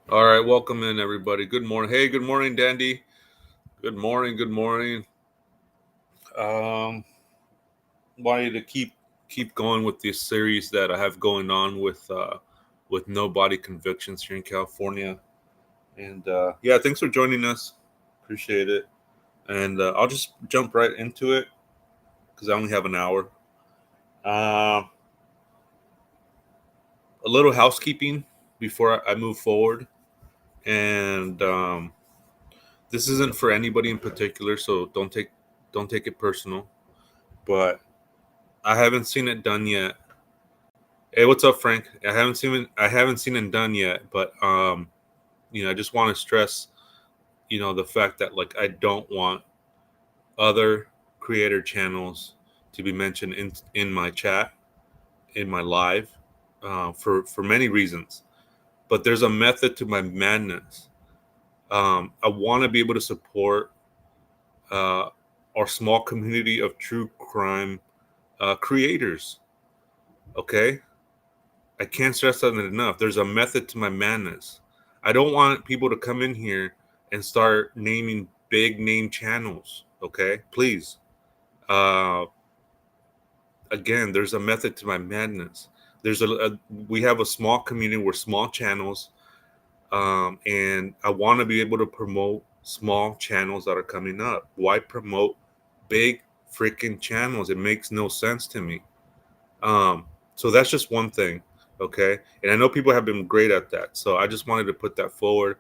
All right, welcome in everybody. Good morning. Hey, good morning, Dandy. Good morning. Good morning. Um, wanted to keep going with this series that I have going on with no body convictions here in California. And yeah, thanks for joining us. Appreciate it. And I'll just jump right into it because I only have an hour. Uh, a little housekeeping before I move forward, and this isn't for anybody in particular, so don't take it personal. But I haven't seen it done yet. Hey, what's up, Frank? I haven't seen it done yet, but I just want to stress, the fact that like I don't want other creator channels to be mentioned in my chat, in my live, for many reasons. But there's a method to my madness. I want to be able to support uh, our small community of true crime creators. Okay, I can't stress that enough. There's a method to my madness. I don't want people to come in here and start naming big name channels. Okay, please. Uh, Again, there's a method to my madness. We have a small community. We're small channels, and I want to be able to promote small channels that are coming up. Why promote big freaking channels? It makes no sense to me. Um, so that's just one thing, okay? And I know people have been great at that. So I just wanted to put that forward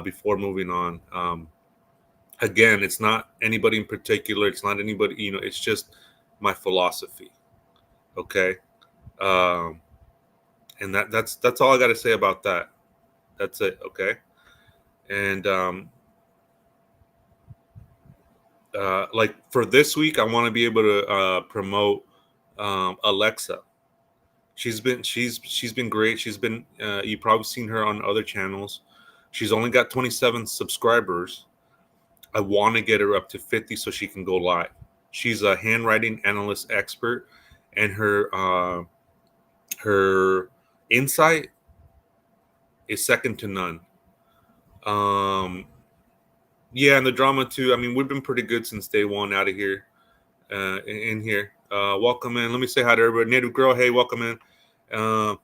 before moving on. Again, it's not anybody in particular. It's not anybody, it's just my philosophy, okay? Um, and that's all I got to say about that. That's it, okay? And like for this week, I want to be able to promote Alexa. She's been great. She's been you've probably seen her on other channels. She's only got 27 subscribers. I want to get her up to 50 so she can go live. She's a handwriting analyst expert, and her insight is second to none. Um, yeah, and the drama too. I mean, we've been pretty good since day one out of here, in here. Welcome in. Let me say hi to everybody. Native girl, hey, welcome in. Uh,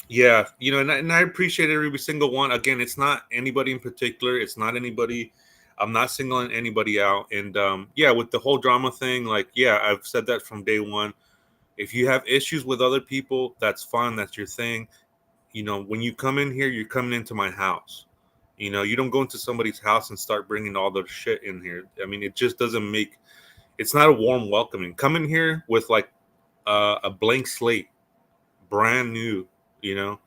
Yeah, and I appreciate every single one. Again, it's not anybody in particular. It's not anybody. I'm not singling anybody out. And yeah, with the whole drama thing, like, yeah, I've said that from day one. If you have issues with other people, that's fine. That's your thing. When you come in here, you're coming into my house. You don't go into somebody's house and start bringing all the shit in here. I mean, it just doesn't make. It's not a warm welcoming. Come in here with like a blank slate, brand new. You know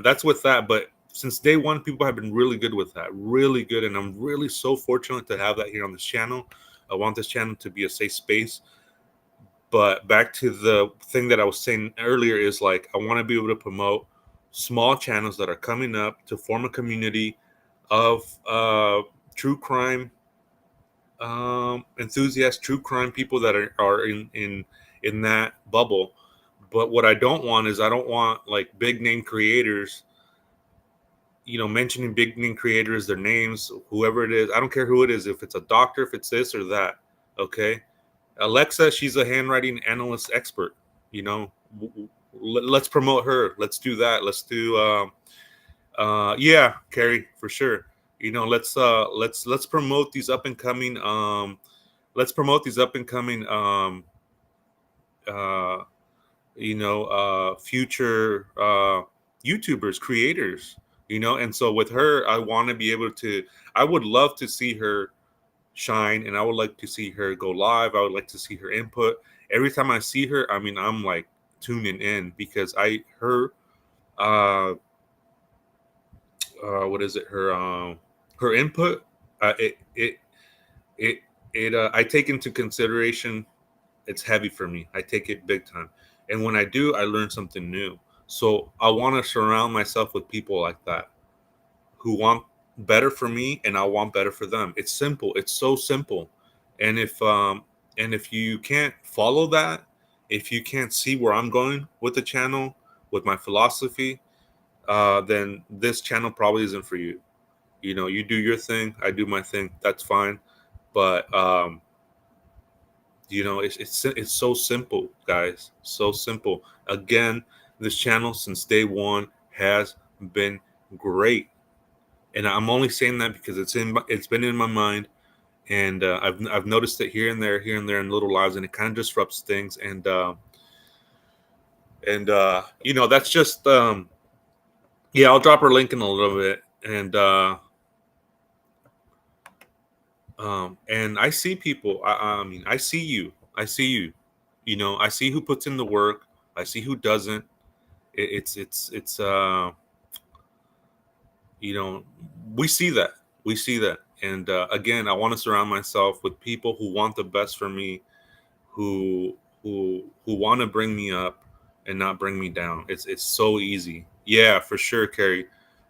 that's with that. But since day one, people have been really good with that, really good, and I'm really so fortunate to have that here on this channel. I want this channel to be a safe space. But back to the thing that I was saying earlier is like I want to be able to promote small channels that are coming up to form a community of true crime enthusiasts, true crime people that are in that bubble. But what I don't want is I don't want like big name creators, mentioning big name creators, their names, whoever it is. I don't care who it is, if it's a doctor, if it's this or that. Okay. Alexa, she's a handwriting analyst expert. You know, let's promote her. Let's do that. Let's do, yeah, Carrie, for sure. Let's promote these up and coming, uh, future YouTubers, creators, and so with her, I want to be able to, I would love to see her shine, and I would like to see her go live. I would like to see her input. Every time I see her, I mean, I'm like tuning in because uh, what is it, her input, it, it, I take into consideration. It's heavy for me. I take it big time. And when I do, I learn something new. So I want to surround myself with people like that who want better for me, and I want better for them. It's simple. It's so simple. And if you can't follow that, if you can't see where I'm going with the channel, with my philosophy, then this channel probably isn't for you. You know, you do your thing, I do my thing. That's fine. But you know, it's so simple, guys. So simple. Again, this channel since day one has been great, and I'm only saying that because it's been in my mind, and I've noticed it here and there in little lives, and it kind of disrupts things, and you know, that's just yeah. I'll drop her link in a little bit, and I see people. I mean, I see you. I see you. You know, I see who puts in the work. I see who doesn't. It's you know, we see that. We see that. And again, I want to surround myself with people who want the best for me, who want to bring me up and not bring me down. It's so easy. Yeah, for sure, Carrie.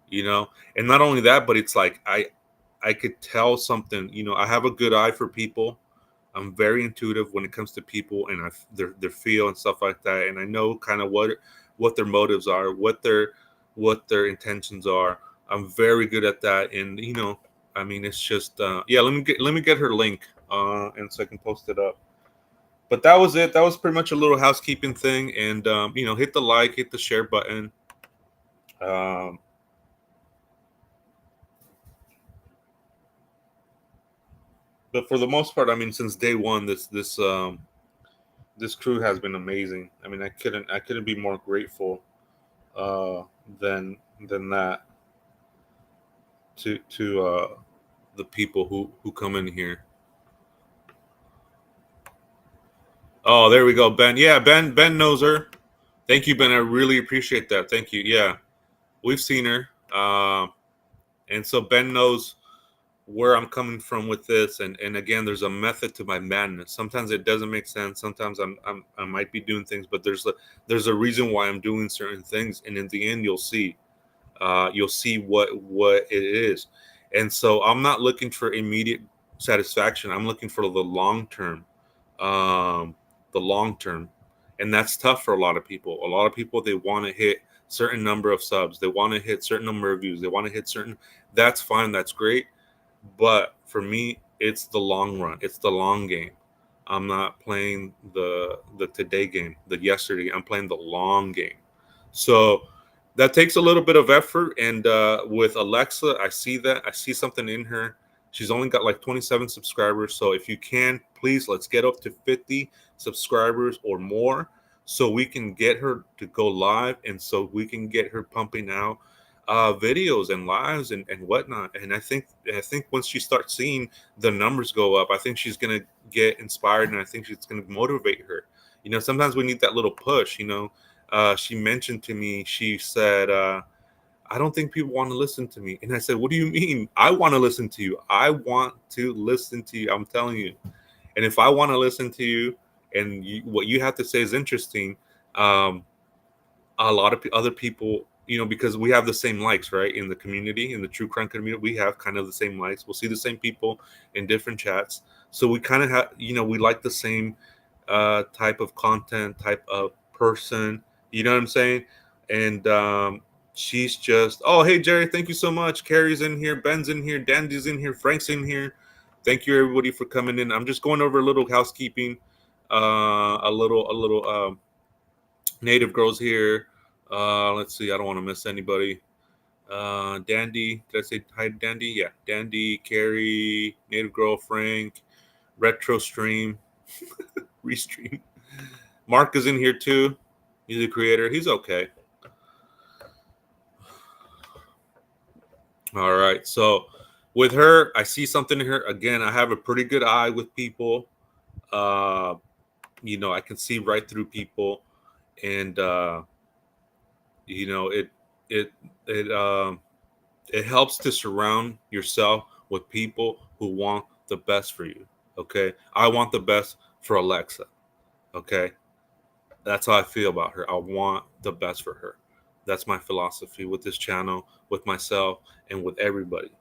You know, and not only that, but it's like I could tell something. You know, I have a good eye for people. I'm very intuitive when it comes to people and their feel and stuff like that, and I know kind of what their motives are, what their intentions are. I'm very good at that, and you know, I mean, it's just yeah. Let me get her link, and so I can post it up. But that was it. That was pretty much a little housekeeping thing, and you know, hit the like, hit the share button. Um, but for the most part, I mean, since day one, this crew has been amazing. I mean, I couldn't be more grateful uh, than that to the people who come in here. Oh, there we go, Ben. Yeah, Ben knows her. Thank you, Ben. I really appreciate that. Thank you. Yeah, we've seen her, and so Ben knows where I'm coming from with this. And again, there's a method to my madness. Sometimes it doesn't make sense. Sometimes I might be doing things, but there's a reason why I'm doing certain things, and in the end, you'll see what it is. And so I'm not looking for immediate satisfaction. I'm looking for um, the long term, and that's tough for a lot of people. A lot of people, they want to hit certain number of subs, they want to hit certain number of views, they want to hit certain. That's fine, that's great, but for me, it's the long run. It's the long game. I'm not playing the today game, the yesterday. I'm playing the long game. So that takes a little bit of effort. And with Alexa, I see that. I see something in her. She's only got like 27 subscribers. So if you can, please let's get up to 50 subscribers or more so we can get her to go live and so we can get her pumping out videos and lives and whatnot. And I think once she starts seeing the numbers go up, I think she's gonna get inspired, and I think it's gonna motivate her. You know, sometimes we need that little push. You know, she mentioned to me, she said, "I don't think people want to listen to me," and I said, "What do you mean? I want to listen to you. I want to listen to you. I'm telling you. And if I want to listen to you, and what you have to say is interesting, um, a lot of other people, you know, because we have the same likes, right? In the community, in the true crime community, we have kind of the same likes. We'll see the same people in different chats. So we kind of have, you know, we like the same type of content, type of person. You know what I'm saying? And she's just, oh, hey, Jerry, thank you so much. Carrie's in here, Ben's in here, Dandy's in here, Frank's in here. Thank you, everybody, for coming in. I'm just going over a little housekeeping, a little native girls here. Let's see. I don't want to miss anybody. Dandy. Did I say hi, Dandy? Yeah. Dandy, Carrie, Native Girl, Frank, Retro Stream, Restream. Mark is in here too. He's a creator. He's okay. All right. So with her, I see something in her. Again, I have a pretty good eye with people. Uh, you know, I can see right through people, and you know, it it it helps to surround yourself with people who want the best for you. Okay, I want the best for Alexa. Okay, that's how I feel about her. I want the best for her. That's my philosophy with this channel, with myself, and with everybody.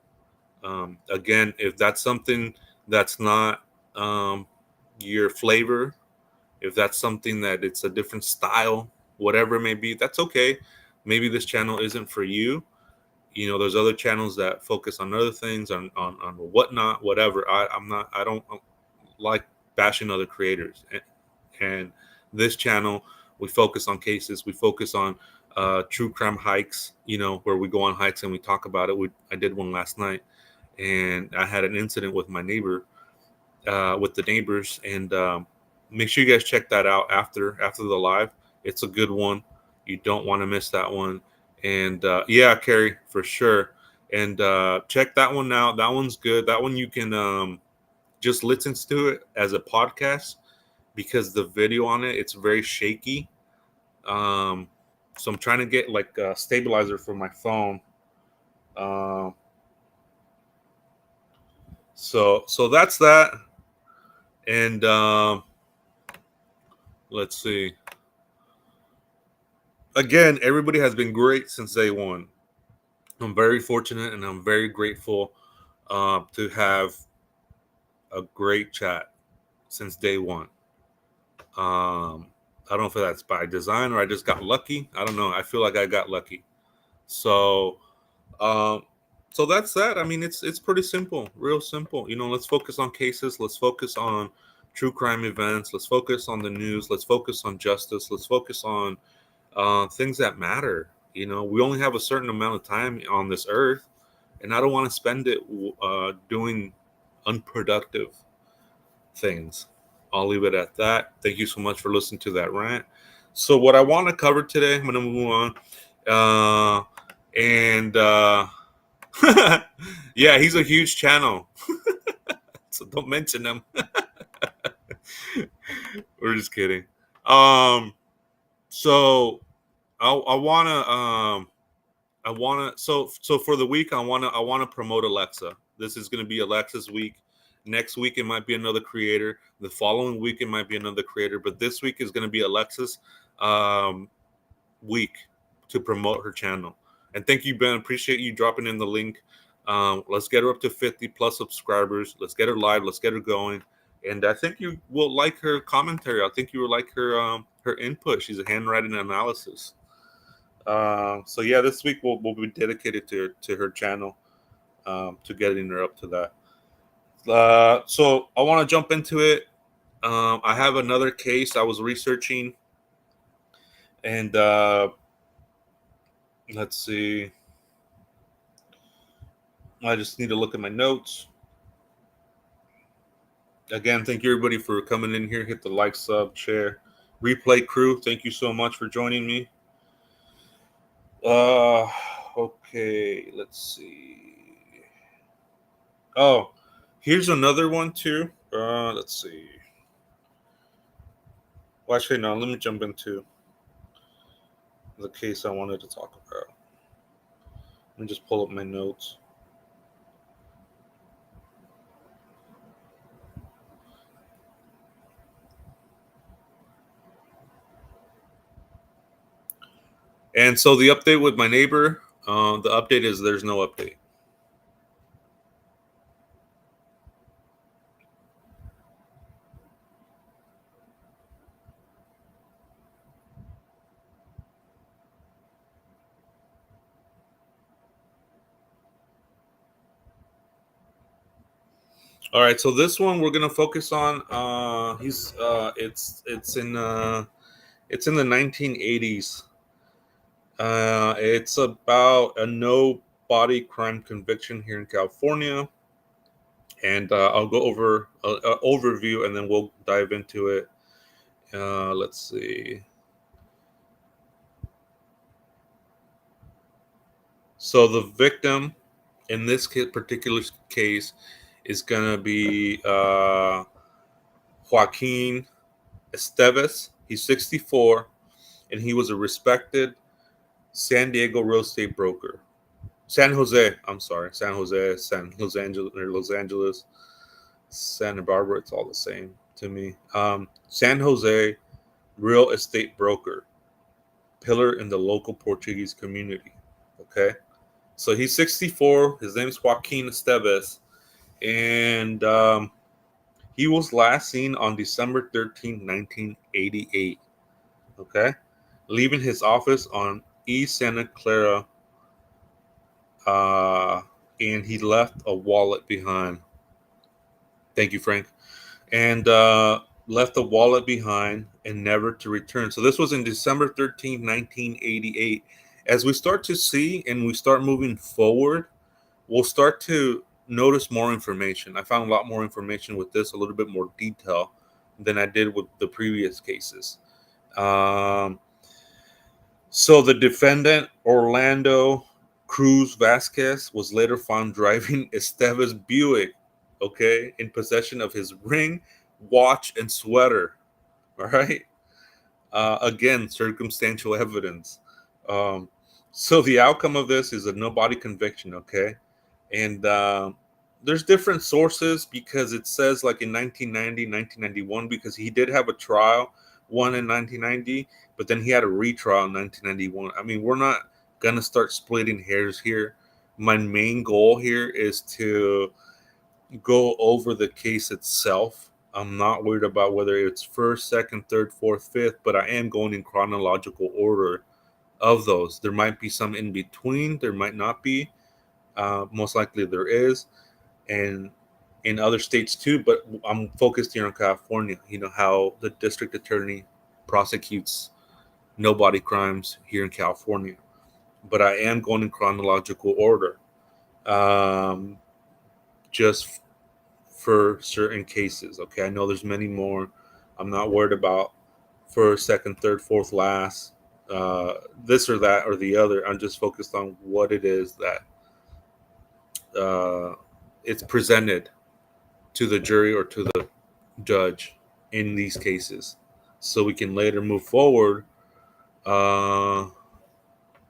Again, if that's something that's not your flavor, if that's something that it's a different style, whatever it may be, that's okay. maybe this channel isn't for you. There's other channels that focus on other things, on whatnot, whatever. I don't like bashing other creators. And this channel, we focus on cases. We focus on true crime hikes, where we go on hikes and we talk about it. I did one last night, and I had an incident with my neighbor, with the neighbors. And make sure you guys check that out after the live. It's a good one. You don't want to miss that one. And yeah, Carrie, for sure. And check that one out. That one's good. That one you can just listen to it as a podcast, because the video on it's very shaky. So I'm trying to get like a stabilizer for my phone. So that's that. And let's see. Again, everybody has been great since day one. I'm very fortunate and I'm very grateful to have a great chat since day one. I don't know if that's by design or I just got lucky. I don't know. I feel like I got lucky. So, um, so that's that. I mean, it's pretty simple, real simple. Let's focus on cases. Let's focus on true crime events. Let's focus on the news. Let's focus on justice. Let's focus on things that matter. We only have a certain amount of time on this earth, and I don't want to spend it doing unproductive things. I'll leave it at that. Thank you so much for listening to that rant. So what I want to cover today, I'm going to move on. And yeah, he's a huge channel. So don't mention him. We're just kidding. So so for the week, I wanna promote Alexa. This is gonna be Alexa's week. Next week it might be another creator. The following week it might be another creator. But this week is gonna be Alexa's week to promote her channel. And thank you, Ben. Appreciate you dropping in the link. Let's get her up to 50 plus subscribers. Let's get her live. Let's get her going. And I think you will like her commentary. I think you will like her input. She's a handwriting analysis. So yeah, this week will be dedicated to her channel, to getting her up to that. So I want to jump into it. I have another case I was researching, and let's see. I just need to look at my notes. Again, thank you everybody for coming in here. Hit the like, sub, share, replay crew. Thank you so much for joining me. Okay, let's see. Oh, here's another one too. Let's see. Well, actually, no. Let me jump into the case I wanted to talk about. Let me just pull up my notes. And so the update with my neighbor, the update is there's no update. All right, so this one we're gonna focus on. It's in the 1980s. It's about a no body crime conviction here in California, and I'll go over an overview and then we'll dive into it. Let's see. So the victim in this particular case is gonna be Joaquin Esteves. He's 64, and he was a respected San Diego real estate broker. San Jose, Los Angeles, Santa Barbara, it's all the same to me. San Jose real estate broker, pillar in the local Portuguese community. Okay, so he's 64. His name is Joaquin Esteves, and he was last seen on December 13, 1988. Okay, leaving his office on East Santa Clara, and he left a wallet behind. Thank you, Frank. And left a wallet behind and never to return. So this was in December 13th, 1988. As we start to see and we start moving forward, we'll start to notice more information. I found a lot more information with this, a little bit more detail than I did with the previous cases. Um, so the defendant, Orlando Cruz Vasquez, was later found driving Estevez Buick, okay, in possession of his ring, watch, and sweater. All right. Again, circumstantial evidence. Um, so the outcome of this is a no body conviction, okay? And there's different sources because it says like in 1990, 1991, because he did have a trial, one in 1990, but then he had a retrial in 1991. I mean, we're not going to start splitting hairs here. My main goal here is to go over the case itself. I'm not worried about whether it's first, second, third, fourth, fifth, but I am going in chronological order of those. There might be some in between, there might not be. Most likely there is, and in other states too. But I'm focused here on California. You know how the district attorney prosecutes nobody crimes here in California. But I am going in chronological order, um, just for certain cases. Okay, I know there's many more. I'm not worried about first, second, third, fourth, last, this or that or the other. I'm just focused on what it is that it's presented to the jury or to the judge in these cases, so we can later move forward. Uh,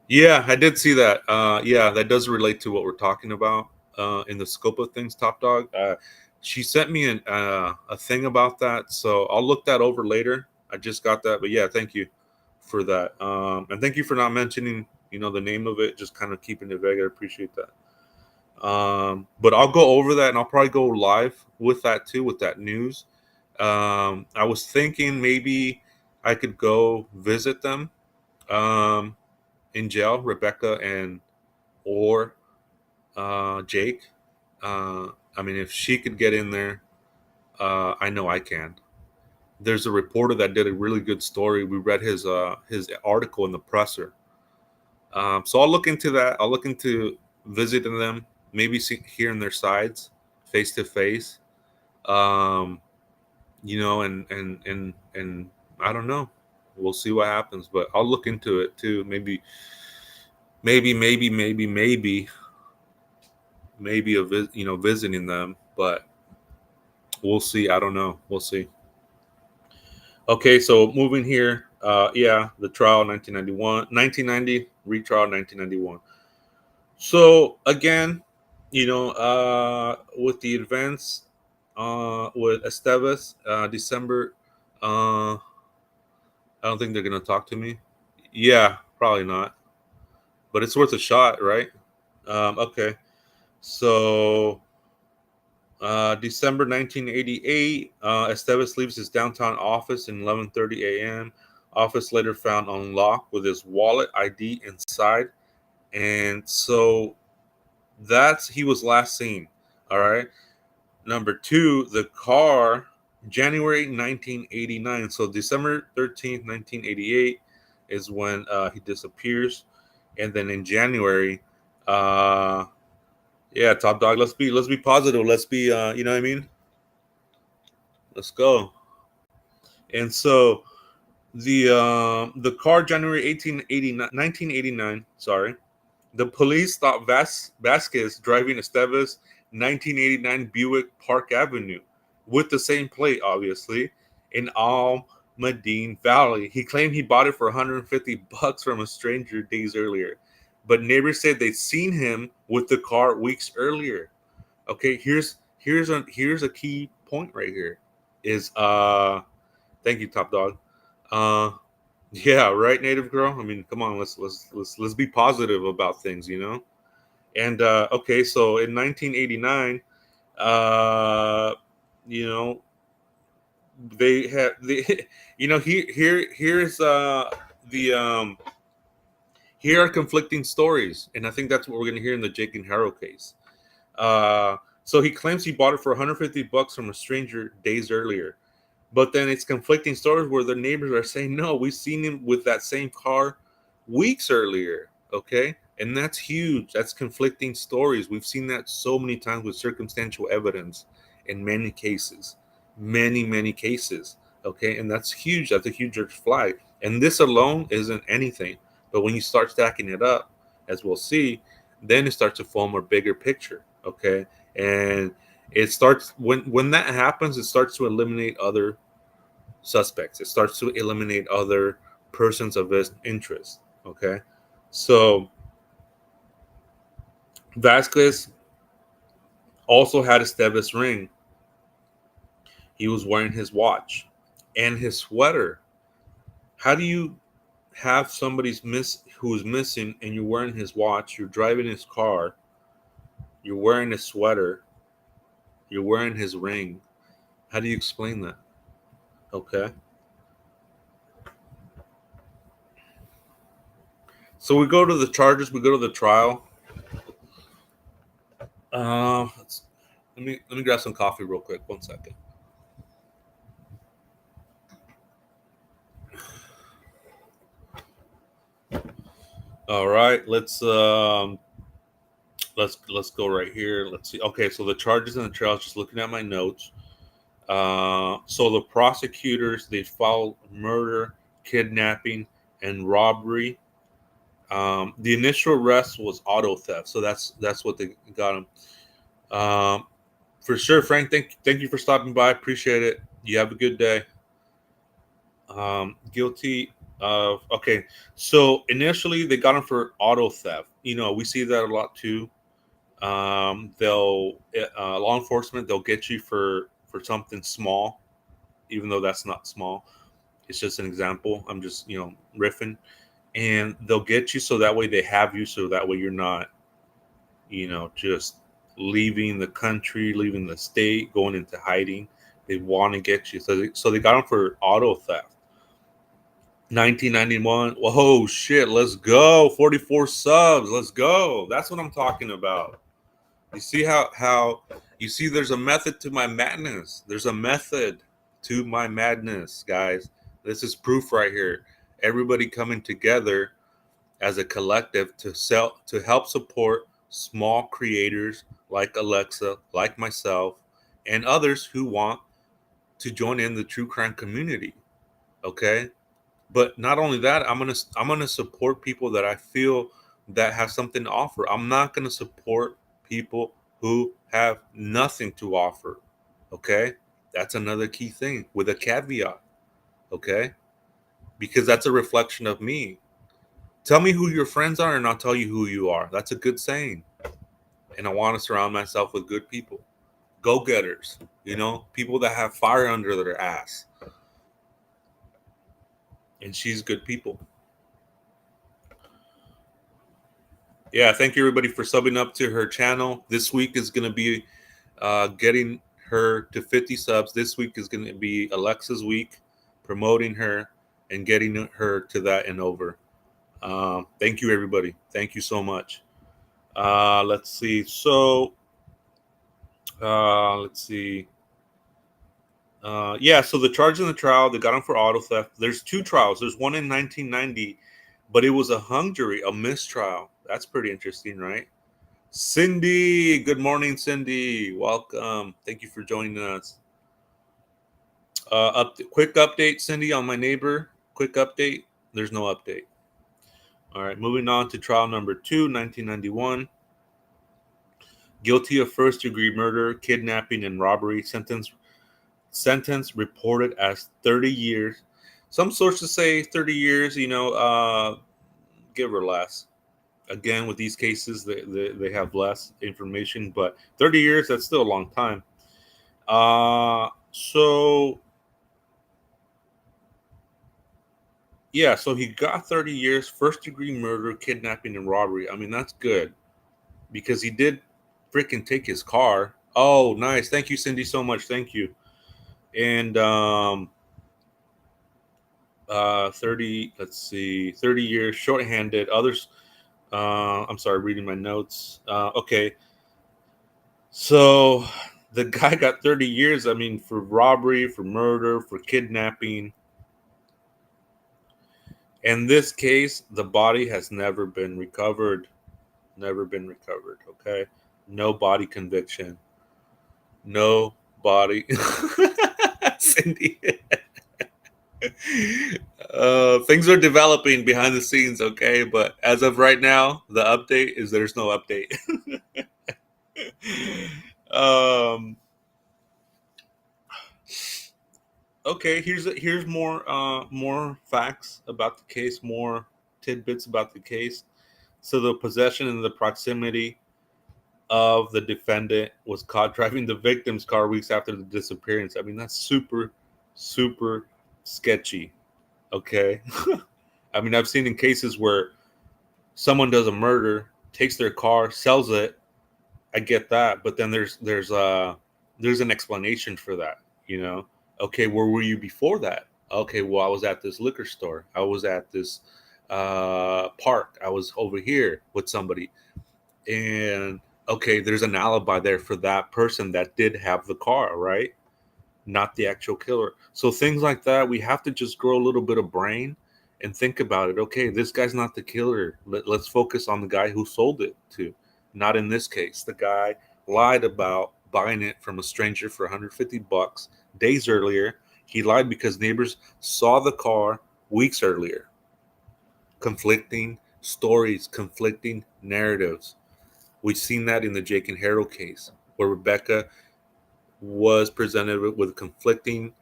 yeah, I did see that. Yeah, that does relate to what we're talking about in the scope of things. Top Dog. She sent me a thing about that, so I'll look that over later. I just got that, but yeah, thank you for that, and thank you for not mentioning, the name of it. Just kind of keeping it vague. I appreciate that. But I'll go over that, and I'll probably go live with that too, with that news. I was thinking maybe I could go visit them um, in jail, Rebecca and or Jake. I mean, if she could get in there, I know I can. There's a reporter that did a really good story. We read his article in the Presser. So I'll look into that. I'll look into visiting them, maybe hearing their sides face to face. And I don't know. We'll see what happens, but I'll look into it too. Maybe visiting them, but we'll see. I don't know. We'll see. Okay, so moving here. Yeah, the trial 1991, 1990, retrial 1991. So again, with the events with Estevez, December, I don't think they're gonna talk to me. Yeah, probably not. But it's worth a shot, right? Okay, so December 1988, Estevez leaves his downtown office in 11:30 a.m. Office later found unlocked with his wallet, ID inside, and so that's he was last seen. All right. Number two, the car, January 1989. So December 13th, 1988 is when he disappears, and then in January, uh, yeah, Top Dog. Let's be positive. Let's be you know what I mean. Let's go. And so the car, January 1889, 1989. Sorry, the police stopped Vasquez driving Estevez 1989 Buick Park Avenue with the same plate, obviously, in Al Medine Valley. He claimed he bought it for $150 from a stranger days earlier, but neighbors said they'd seen him with the car weeks earlier. Okay, here's a key point right here. Is thank you, Top Dog. Uh, yeah, right, Native Girl. I mean, come on, let's be positive about things. And okay, so in 1989, uh, you know, they had the, here's the Here are conflicting stories, and I think that's what we're going to hear in the Jake and Harold case. So he claims he bought it for 150 bucks from a stranger days earlier, but then it's conflicting stories where the neighbors are saying, no, we've seen him with that same car weeks earlier. Okay. And that's huge. That's conflicting stories. We've seen that so many times with circumstantial evidence in many cases, many cases. Okay. And that's huge. That's a huge red flag. And this alone isn't anything. But when you start stacking it up, as we'll see, then it starts to form a bigger picture. Okay. And it starts when that happens, it starts to eliminate other suspects. It starts to eliminate other persons of his interest. Okay. So Vasquez also had a Stevis ring. He was wearing his watch and his sweater. How do you have who's missing and you're wearing his watch, you're driving his car, you're wearing his sweater, you're wearing his ring? How do you explain that? Okay. So we go to the charges, we go to the trial. Uh, let me grab some coffee real quick. 1 second. All right, let's go right here. Let's see. Okay, so the charges and the trials. Just looking at my notes. So the prosecutors they filed murder, kidnapping, and robbery. The initial arrest was auto theft, so that's what they got him. For sure, Frank. Thank you for stopping by. Appreciate it. You have a good day. Guilty of okay. So initially they got him for auto theft. We see that a lot too. They'll law enforcement they'll get you for something small, even though that's not small. It's just an example. I'm just riffing, and they'll get you so that way they have you so that way you're not just leaving the country, leaving the state, going into hiding. They want to get you, so they got him for auto theft. 1991. Whoa, shit! Let's go. 44 subs. Let's go. That's what I'm talking about. You see how you see there's a method to my madness. There's a method to my madness, guys. This is proof right here. Everybody coming together as a collective to help support small creators like Alexa, like myself, and others who want to join in the true crime community. Okay? But not only that, I'm gonna support people that I feel that have something to offer. I'm not gonna support people who have nothing to offer. Okay, that's another key thing with a caveat. Okay, because that's a reflection of me. Tell me who your friends are, and I'll tell you who you are. That's a good saying. And I want to surround myself with good people, go-getters. People that have fire under their ass. And she's good people. Yeah, thank you everybody for subbing up to her channel. This week is going to be getting her to 50 subs. This week is going to be Alexa's week, promoting her and getting her to that and over. Thank you everybody. Thank you so much. Let's see. So, let's see. Yeah, so the charge in the trial, they got him for auto theft. There's two trials. There's one in 1990, but it was a hung jury, a mistrial. That's pretty interesting, right? Cindy, good morning, Cindy. Welcome. Thank you for joining us. Quick update, Cindy, on my neighbor. Quick update. There's no update. All right, moving on to trial number 2, 1991. Guilty of first-degree murder, kidnapping, and robbery. Sentence reported as 30 years. Some sources say 30 years. Give or less. Again, with these cases, they have less information, but 30 years, that's still a long time. So he got 30 years, first degree murder, kidnapping, and robbery. I mean, that's good because he did freaking take his car. Oh, nice. Thank you, Cindy, so much. Thank you. And 30. Let's see, 30 years, shorthanded. Others. I'm sorry, reading my notes. Okay, so the guy got 30 years. I mean, for robbery, for murder, for kidnapping. In this case, the body has never been recovered. Never been recovered. Okay, no body conviction. No body. Cindy. Things are developing behind the scenes, okay? But as of right now, the update is there's no update. um, okay, here's more facts about the case, more tidbits about the case. So the possession and the proximity of the defendant was caught driving the victim's car weeks after the disappearance. I mean, that's super sketchy. Okay. I mean, I've seen in cases where someone does a murder, takes their car, sells it. I get that, but then there's an explanation for that. You know, okay, where were you before that? Okay, well, I was at this liquor store. I was at this park. I was over here with somebody, and okay, there's an alibi there for that person that did have the car, right? Not the actual killer. So things like that, we have to just grow a little bit of brain and think about it. Okay, this guy's not the killer. Let's focus on the guy who sold it to. Not in this case. The guy lied about buying it from a stranger for 150 bucks days earlier. He lied because neighbors saw the car weeks earlier. Conflicting stories, conflicting narratives. We've seen that in the Jake and Harold case, where Rebecca was presented with conflicting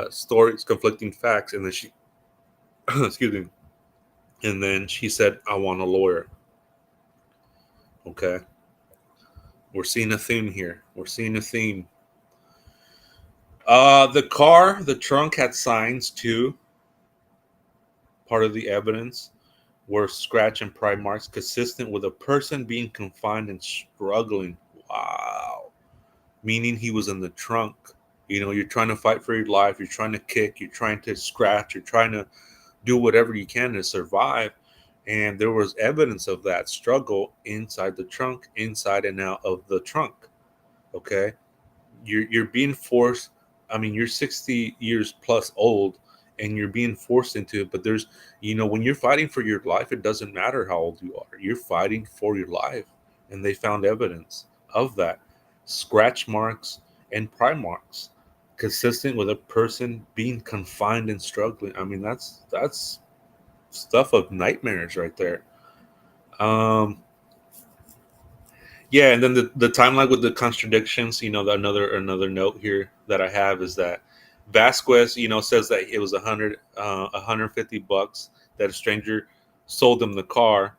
stories, conflicting facts, and then she, excuse me, and then she said, "I want a lawyer." Okay, we're seeing a theme here. We're seeing a theme. The car, the trunk had signs too. Part of the evidence were scratch and pry marks consistent with a person being confined and struggling. Wow, meaning he was in the trunk. You know, you're trying to fight for your life. You're trying to kick. You're trying to scratch. You're trying to do whatever you can to survive. And there was evidence of that struggle inside the trunk, inside and out of the trunk. Okay. You're being forced. I mean, you're 60 years plus old and you're being forced into it. But there's, you know, when you're fighting for your life, it doesn't matter how old you are. You're fighting for your life. And they found evidence of that. Scratch marks and pry marks consistent with a person being confined and struggling. I mean, that's stuff of nightmares right there. Um, yeah, and then the timeline with the contradictions. You know, another note here that I have is that Vasquez, you know, says that it was 150 bucks that a stranger sold him the car.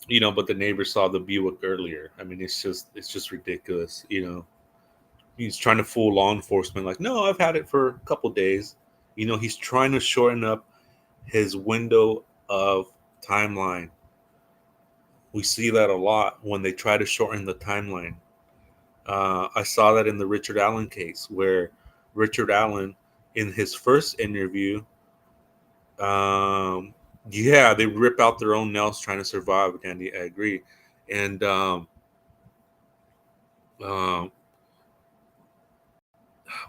You know, but the neighbor saw the Buick earlier. I mean, it's just ridiculous. You know, he's trying to fool law enforcement. Like, no, I've had it for a couple days. You know, he's trying to shorten up his window of timeline. We see that a lot when they try to shorten the timeline. I saw that in the Richard Allen case, where Richard Allen, in his first interview, yeah, they rip out their own nails trying to survive. Andy, I agree. And um, what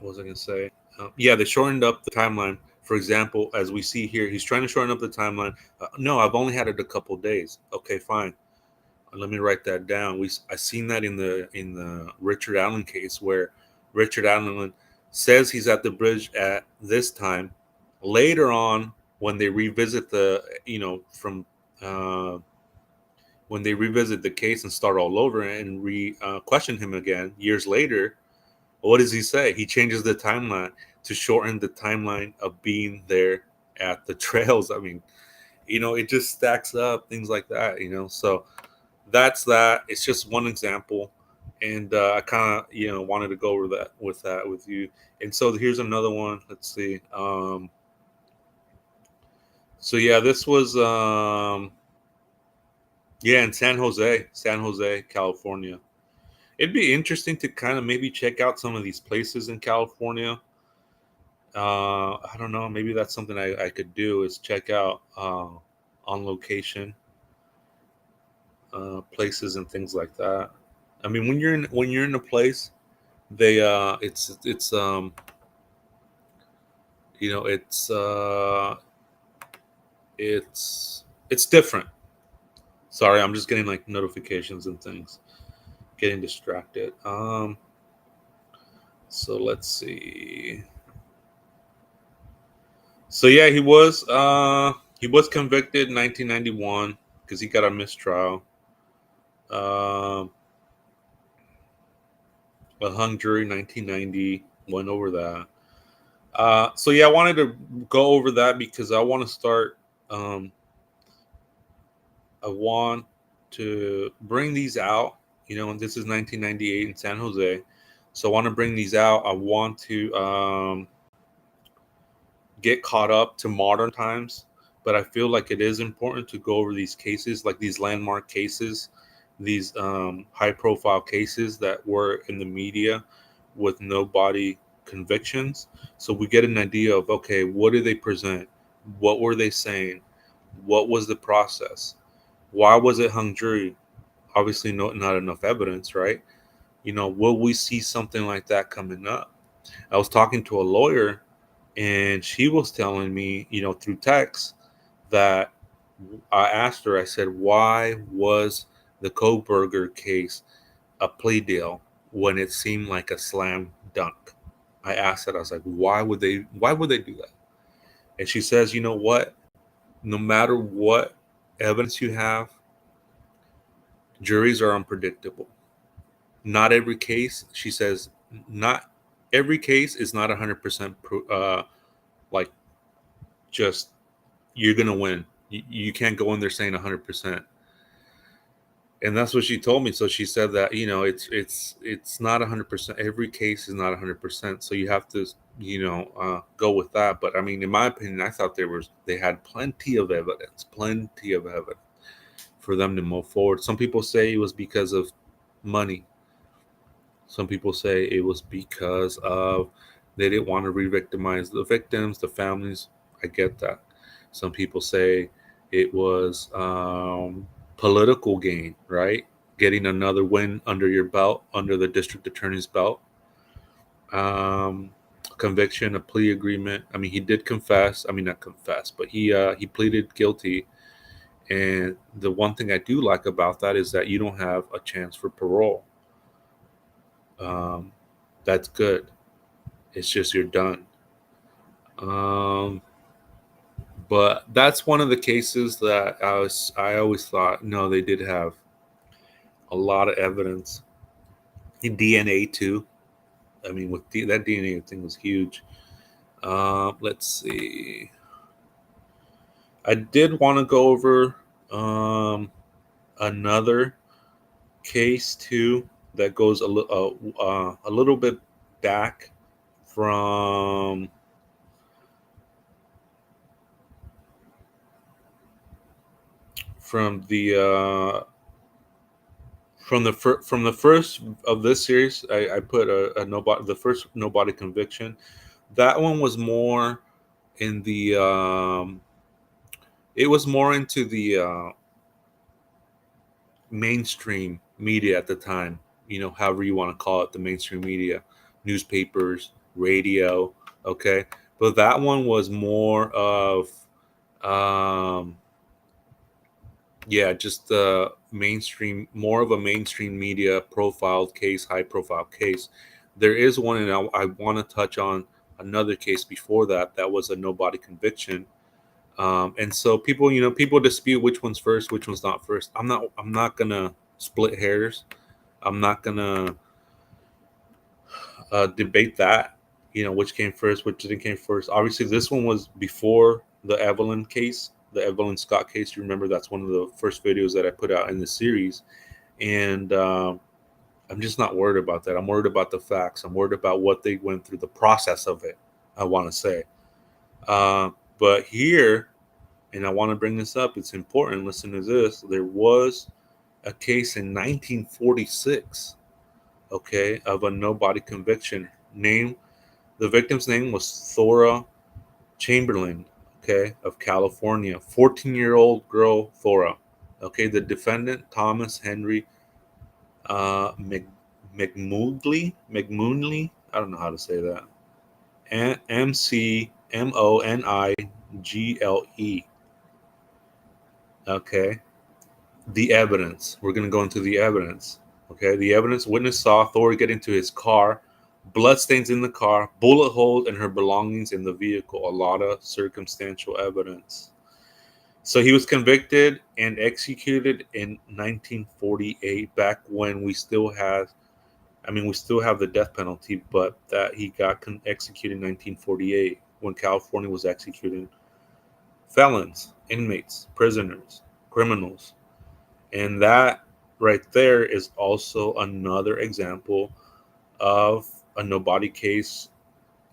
was I going to say? Yeah, they shortened up the timeline. For example, as we see here, he's trying to shorten up the timeline. No, I've only had it a couple days. Okay, fine. Let me write that down. I seen that in the Richard Allen case where Richard Allen says he's at the bridge at this time. Later on, when they revisit the from uh, when they revisit the case and start all over and re question him again years later, what does he say? He changes the timeline to shorten the timeline of being there at the trails. I mean, it just stacks up things like that. So that's that. It's just one example, and I kind of wanted to go over that with you. And so here's another one. Let's see. So yeah, this was yeah, in San Jose, California. It'd be interesting to kind of maybe check out some of these places in California. I don't know. Maybe that's something I could do is check out on location places and things like that. I mean, when you're in a place, they it's you know it's different. Sorry, I'm just getting like notifications and things, getting distracted. So let's see. So yeah, he was convicted in 1991 because he got a mistrial. Um, a hung jury 1990 went over that. So yeah, I wanted to go over that because I want to start. Um, I want to bring these out. And this is 1998 in San Jose, so I want to bring these out. I want to get caught up to modern times, but I feel like it is important to go over these cases, like these landmark cases, these high-profile cases that were in the media with no body convictions, so we get an idea of, okay, what did they present, what were they saying, what was the process, why was it hung jury? Obviously, not enough evidence, right? Will we see something like that coming up? I was talking to a lawyer, and she was telling me, through text, that I asked her, I said, why was the Koberger case a plea deal when it seemed like a slam dunk? I asked her, I was like, why would they do that? And she says, you know what? No matter what evidence you have, juries are unpredictable. Not every case, she says, not every case is not 100% like just you're gonna win. You can't go in there saying 100%, and that's what she told me. So she said that it's not 100%. Every case is not 100%. So you have to go with that. But I mean, in my opinion, I thought they had plenty of evidence for them to move forward. Some people say it was because of money. Some people say it was because of they didn't want to re-victimize the victims, the families. I get that. Some people say it was political gain, right? Getting another win under your belt, under the district attorney's belt. Um, Conviction, a plea agreement. I mean, he did confess. I mean, not confess, but he pleaded guilty. And the one thing I do like about that is that you don't have a chance for parole. Um, that's good. It's just you're done. Um, but that's one of the cases that I always thought, no, they did have a lot of evidence in DNA too. I mean, that DNA thing was huge. Let's see. I did want to go over another case too that goes a little bit back from from the from the first of this series. I put a nobody, the first nobody conviction. That one was more in the it was more into the mainstream media at the time. However you want to call it, the mainstream media, newspapers, radio. Okay, but that one was more of um, yeah, just the mainstream, more of a mainstream media profiled case, high profile case. There is one, and I want to touch on another case before that. That was a nobody conviction. And so people dispute which one's first, which one's not first. I'm not gonna split hairs. I'm not gonna debate that. Which came first, which didn't came first. Obviously, this one was before the Evelyn case, the Evelyn Scott case. You remember that's one of the first videos that I put out in the series, and I'm just not worried about that. I'm worried about the facts. I'm worried about what they went through, the process of it. I want to say, uh, but here, and I want to bring this up. It's important. Listen to this. There was a case in 1946, okay, of a nobody conviction. Name The victim's name was Thora Chamberlain, okay, of California. 14-year-old girl Thora. Okay, the defendant Thomas Henry McMoonley. I don't know how to say that. McMonigle. Okay. The evidence. We're going to go into the evidence. Okay. The evidence witness saw Thor get into his car, bloodstains in the car, bullet holes, and her belongings in the vehicle. A lot of circumstantial evidence. So he was convicted and executed in 1948, back when we still had, we still have the death penalty, but that he got executed in 1948 when California was executing felons, inmates, prisoners, criminals. And that right there is also another example of a nobody case,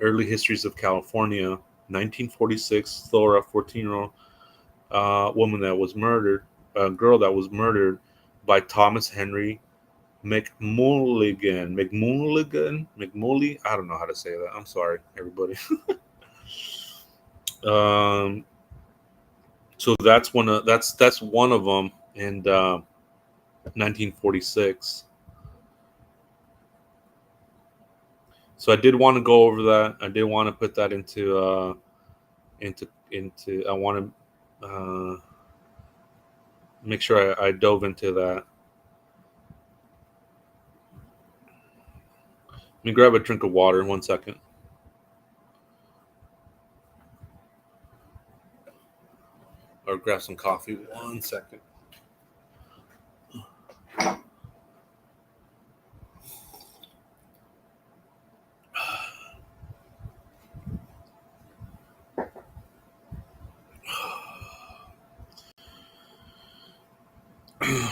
early histories of California, 1946, Thora, 14-year-old woman that was murdered, a girl that was murdered by Thomas Henry McMulligan. I don't know how to say that. I'm sorry, everybody. um, so that's one of them in 1946. So I did want to go over that. I did want to put that into. I want to make sure I dove into that. Let me grab a drink of water. 1 second. Or grab some coffee. 1 second.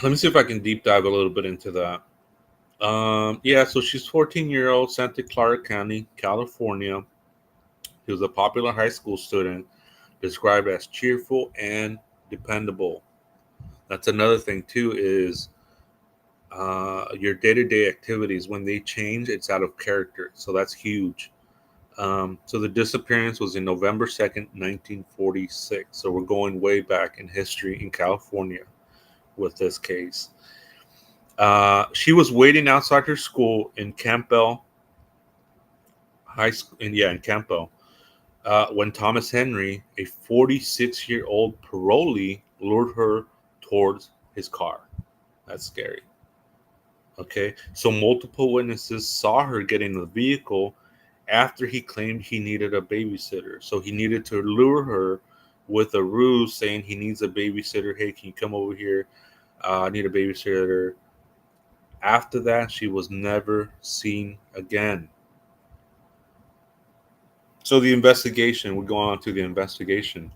Let me see if I can deep dive a little bit into that. Yeah, so she's 14-year-old, Santa Clara County, California. He was a popular high school student, described as cheerful and dependable. That's another thing too, is your day-to-day activities, when they change, it's out of character. So that's huge. So the disappearance was in November 2nd, 1946. So we're going way back in history in California with this case. She was waiting outside her school in Campbell High School, in Campbell, when Thomas Henry, a 46-year-old parolee, lured her towards his car. That's scary. Okay, so multiple witnesses saw her get in the vehicle after he claimed he needed a babysitter. So he needed to lure her with a ruse, saying he needs a babysitter. Hey, can you come over here? I need a babysitter. After that, she was never seen again. So the investigation, we're going on to the investigation.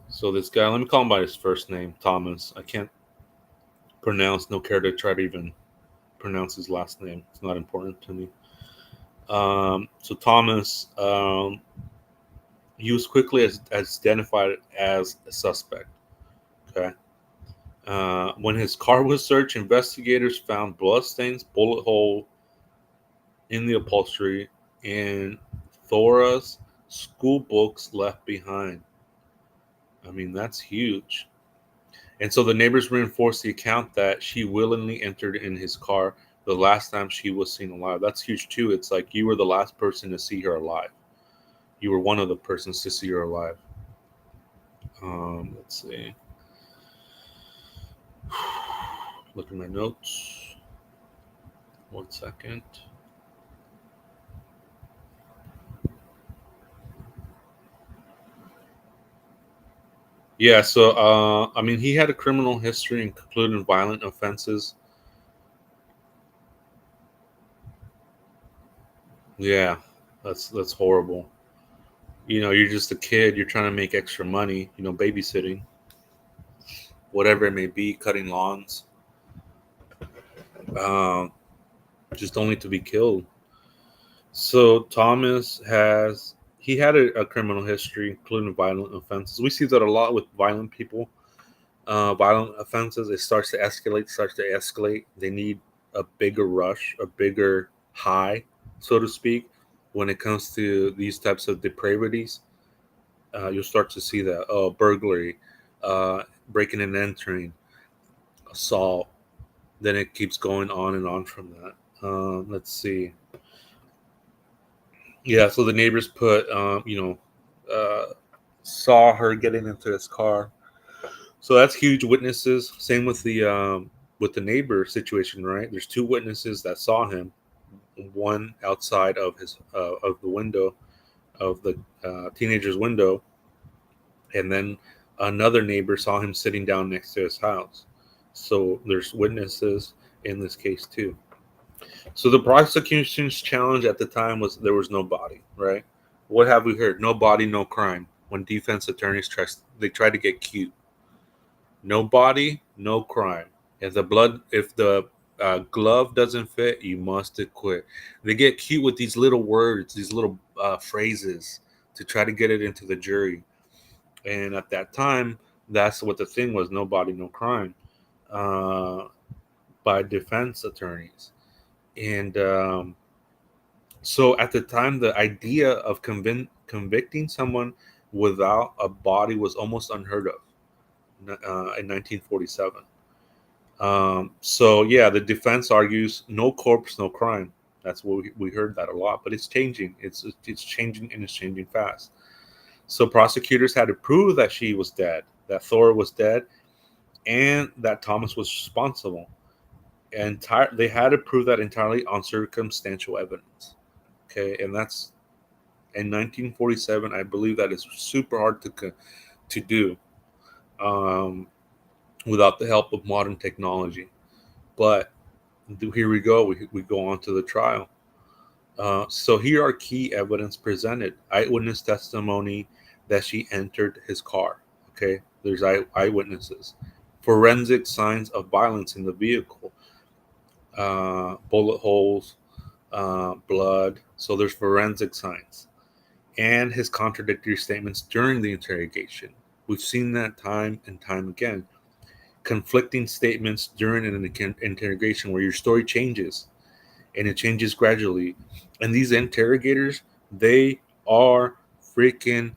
So this guy, let me call him by his first name, Thomas. I can't pronounce, no care to try to even pronounce his last name. It's not important to me. So Thomas, he was quickly as identified as a suspect. Okay. When his car was searched, investigators found bloodstains, bullet hole in the upholstery, and Thora's school books left behind. I mean, that's huge. And so the neighbors reinforced the account that she willingly entered in his car the last time she was seen alive. That's huge too. It's like you were the last person to see her alive. You were one of the persons to see her alive. Let's see. Look at my notes. 1 second. Yeah, so he had a criminal history, including violent offenses. Yeah, that's horrible. You're just a kid. You're trying to make extra money. Babysitting, whatever it may be, cutting lawns. Um, just only to be killed. So Thomas he had a criminal history, including violent offenses. We see that a lot with violent people. Violent offenses, it starts to escalate. They need a bigger rush, a bigger high. so to speak, when it comes to these types of depravities. You'll start to see that burglary, breaking and entering, assault. Then it keeps going on and on from that. Let's see. Yeah, so the neighbors put, saw her getting into his car. So that's huge witnesses. Same with the neighbor situation, right? There's two witnesses that saw him. One outside of his of the window of the teenager's window, and then another neighbor saw him sitting down next to his house. So there's witnesses in this case too. So the prosecution's challenge at the time was there was no body, right? What have we heard? No body, no crime. When defense attorneys try to get cute. No body, no crime. If the glove doesn't fit, you must acquit. They get cute with these little words, these little phrases to try to get it into the jury. And at that time, that's what the thing was: no body, no crime, uh, by defense attorneys. And so at the time, the idea of convicting someone without a body was almost unheard of in 1947. So yeah, the defense argues no corpse, no crime. That's what we heard that a lot, but it's changing. It's changing and it's changing fast. So prosecutors had to prove that she was dead, that Thora was dead, and that Thomas was responsible. They had to prove that entirely on circumstantial evidence. Okay, and that's in 1947. I believe that is super hard to do um, without the help of modern technology. But here we go. We go on to the trial. So here are key evidence presented: eyewitness testimony that she entered his car. Okay, there's eyewitnesses. Forensic signs of violence in the vehicle, bullet holes, blood. So there's forensic signs, and his contradictory statements during the interrogation. We've seen that time and time again. Conflicting statements during an interrogation where your story changes and it changes gradually. And these interrogators, they are freaking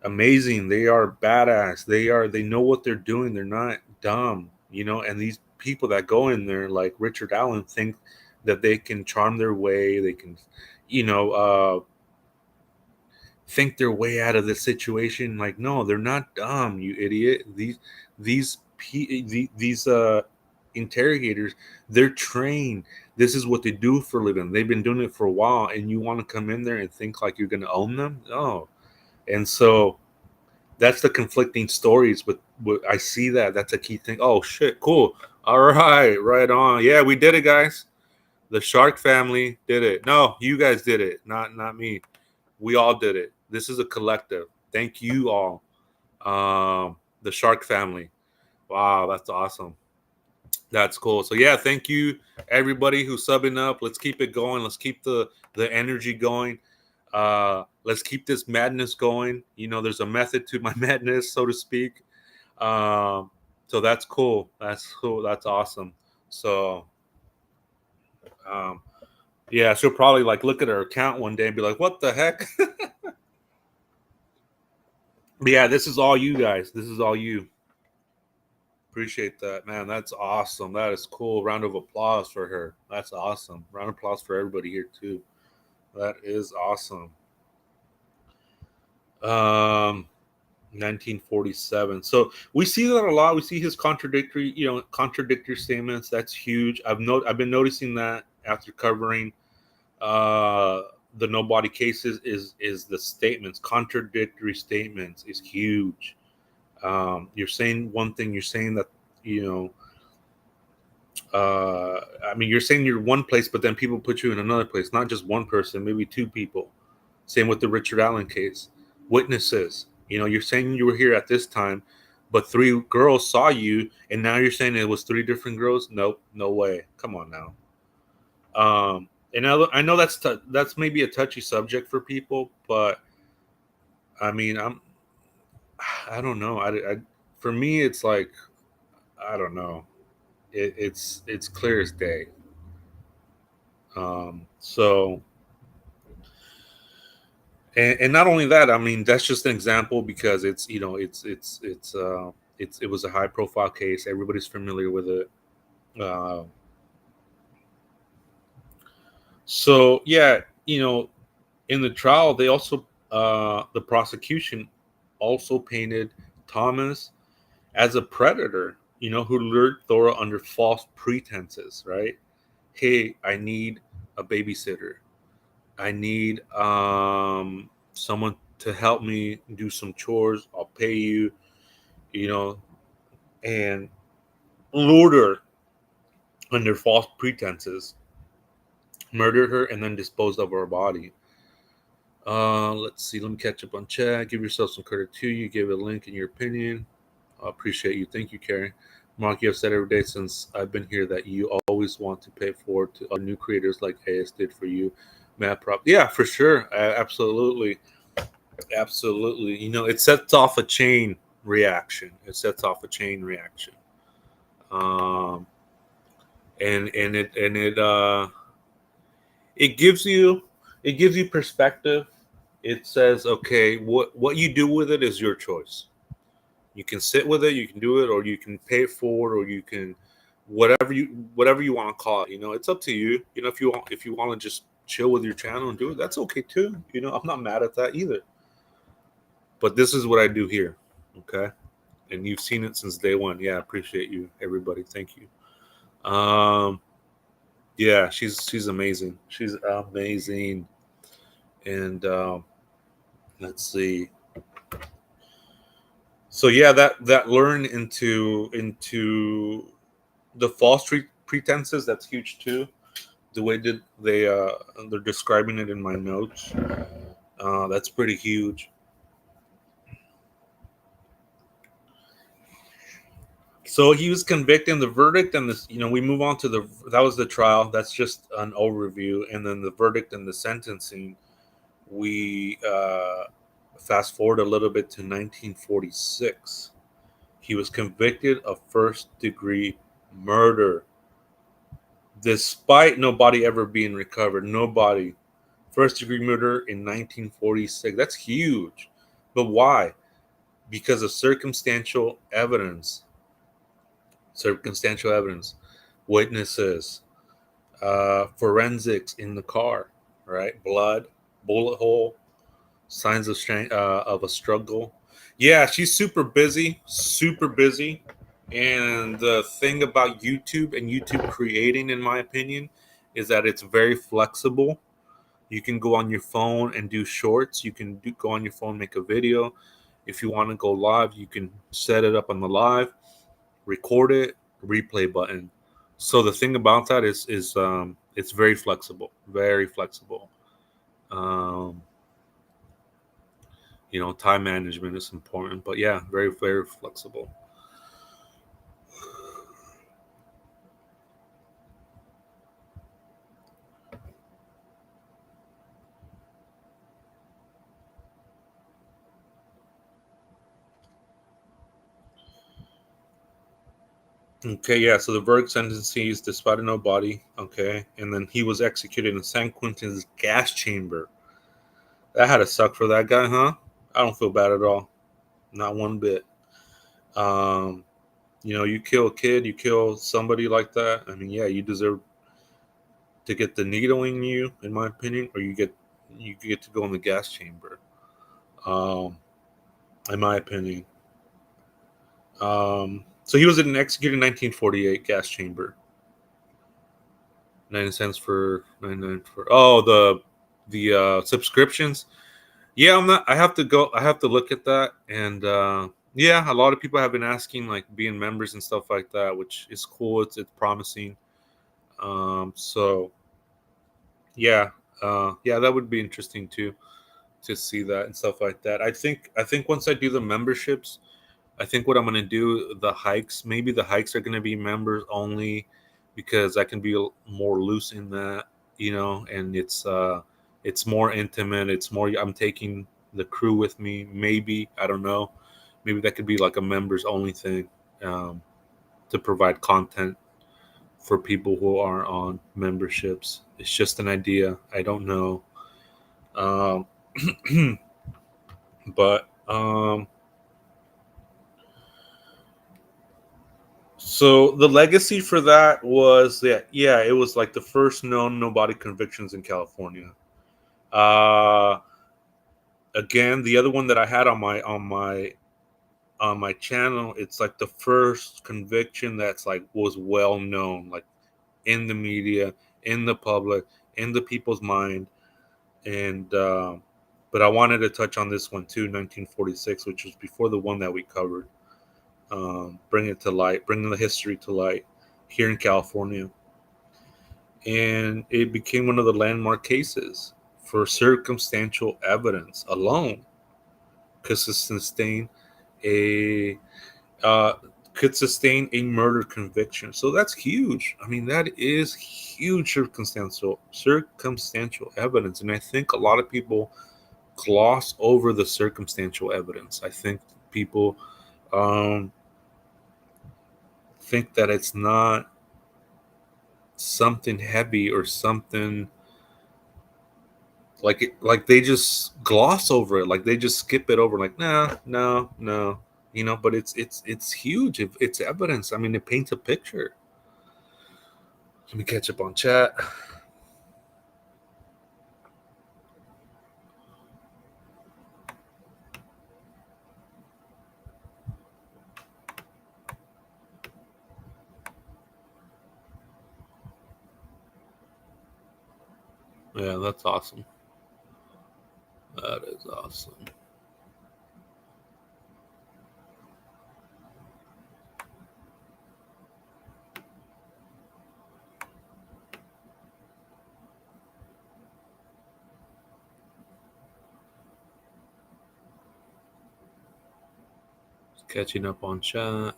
amazing. They are badass. They know what they're doing. They're not dumb, and these people that go in there like Richard Allen think that they can charm their way, they can, you know, think their way out of the situation. Like, no, they're not dumb, you idiot. These interrogators, they're trained. This is what they do for a living. They've been doing it for a while, and you want to come in there and think like you're going to own them? No. And so that's the conflicting stories. But I see that's a key thing. Oh shit, cool. All right, right on. Yeah, we did it, guys. The Shark family did it. No, you guys did it, not me. We all did it. This is a collective. Thank you all. The Shark family. Wow, that's awesome. That's cool. So yeah, thank you everybody who's subbing up. Let's keep it going. Let's keep the energy going. Let's keep this madness going. There's a method to my madness, so to speak. Um, so that's cool. That's cool. That's awesome. So um, yeah, she'll probably like look at her account one day and be like, "What the heck?" But yeah, this is all you guys. This is all you. Appreciate that, man. That's awesome. That is cool. Round of applause for her. That's awesome. Round of applause for everybody here too. That is awesome. Um, 1947. So we see that a lot. We see his contradictory statements. That's huge. I've been noticing that after covering uh the nobody cases is the statements, contradictory statements is huge. You're saying one thing, you're saying that, you know, I mean, you're saying you're one place, but then people put you in another place, not just one person, maybe two people. Same with the Richard Allen case. Witnesses, you're saying you were here at this time, but three girls saw you, and now you're saying it was three different girls. Nope, no way. Come on now. And I know that's maybe a touchy subject for people, but I mean, I don't know. For me, it's like, I don't know. It's clear as day. So And not only that, I mean, that's just an example because it's, it was a high profile case. Everybody's familiar with it. Uh, so yeah, in the trial, they also the prosecution also painted Thomas as a predator, who lured Thora under false pretenses, right? Hey, I need a babysitter. I need someone to help me do some chores. I'll pay you, you know, and lured her under false pretenses, murdered her, and then disposed of her body. Let's see. Let me catch up on chat. Give yourself some credit too. You gave a link in your opinion. I appreciate you. Thank you, Carrie. Mark, you have said every day since I've been here that you always want to pay forward to other new creators like AS did for you. Matt Prop. Yeah, for sure. Absolutely. Absolutely. It sets off a chain reaction. It sets off a chain reaction. Um, and it gives you perspective. It says, okay, what you do with it is your choice. You can sit with it, you can do it, or you can pay it forward, or you can whatever you want to call it. It's up to you. If you want to just chill with your channel and do it, that's okay too. I'm not mad at that either. But this is what I do here. Okay. And you've seen it since day one. Yeah, I appreciate you, everybody. Thank you. Yeah, she's amazing. She's amazing. And let's see. So yeah, that learn into the false pretenses. That's huge too. The way that they're describing it in my notes. That's pretty huge. So he was convicted, and the verdict, and this, we move on to that was the trial. That's just an overview, and then the verdict and the sentencing. We fast forward a little bit to 1946. He was convicted of first degree murder, despite nobody ever being recovered. Nobody. First degree murder in 1946. That's huge. But why? Because of circumstantial evidence, witnesses, forensics in the car, right? Blood, bullet hole, signs of a struggle. Yeah, she's super busy. And the thing about YouTube and YouTube creating, in my opinion, is that it's very flexible. You can go on your phone and do shorts. You can go on your phone, make a video. If you want to go live, you can set it up on the live, record it, replay button. So the thing about that is it's very flexible, very flexible. Um, time management is important, but yeah, very, very flexible. Okay, yeah. So the verdict sentence, he's despite no body. Okay, and then he was executed in San Quentin's gas chamber. That had to suck for that guy, huh? I don't feel bad at all, not one bit. Um, you kill a kid, you kill somebody like that. I mean, yeah, you deserve to get the needle in you, in my opinion, or you get to go in the gas chamber. Um, in my opinion. So he was executed in 1948, gas chamber. 90 cents for 99 for the subscriptions. Yeah, I'm not. I have to go. I have to look at that, and yeah, a lot of people have been asking like being members and stuff like that, which is cool. It's promising. So yeah, yeah, that would be interesting too to see that and stuff like that. I think once I do the memberships, I think what I'm gonna do, the hikes, maybe the hikes are gonna be members only, because I can be more loose in that, and it's more intimate. It's more, I'm taking the crew with me. Maybe, I don't know. Maybe that could be like a members only thing, um, to provide content for people who are on memberships. It's just an idea. I don't know. But so the legacy for that was that, yeah, it was like the first known no body convictions in California. Uh, Again, the other one that I had on my channel, it's like the first conviction that's like was well known, like in the media, in the public, in the people's mind. And but I wanted to touch on this one too, 1946, which was before the one that we covered. Bring it to light, bringing the history to light here in California, and it became one of the landmark cases for circumstantial evidence alone could sustain a uh, could sustain a murder conviction. So that's huge. I mean, that is huge circumstantial evidence, and I think a lot of people gloss over the circumstantial evidence. I think people um, think that it's not something heavy or something like like they just gloss over it, like they just skip it over, like nah, no, no, but it's huge. If it's evidence, I mean, it paints a picture. Let me catch up on chat. Yeah, that's awesome. That is awesome. Catching up on chat.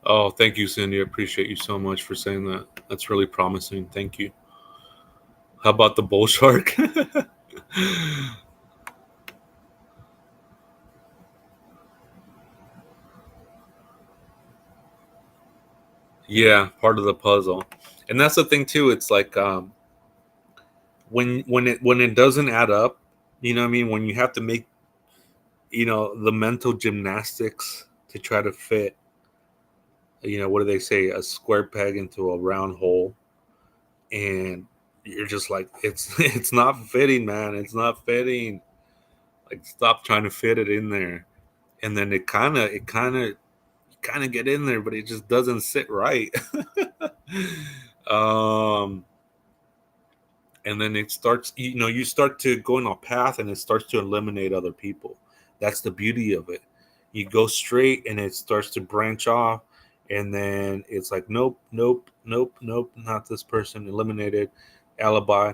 Oh, thank you, Cindy. I appreciate you so much for saying that. That's really promising. Thank you. How about the bull shark? Yeah, part of the puzzle. And that's the thing too. It's like when it doesn't add up, you know what I mean? When you have to make, the mental gymnastics to try to fit, what do they say, a square peg into a round hole, and you're just like, it's it's not fitting, man. It's not fitting. Like, stop trying to fit it in there. And then it kind of get in there, but it just doesn't sit right. um and then it starts, you start to go in a path, and it starts to eliminate other people. That's the beauty of it. You go straight, and it starts to branch off, and then it's like, nope, nope, nope, nope, not this person, eliminated, alibi.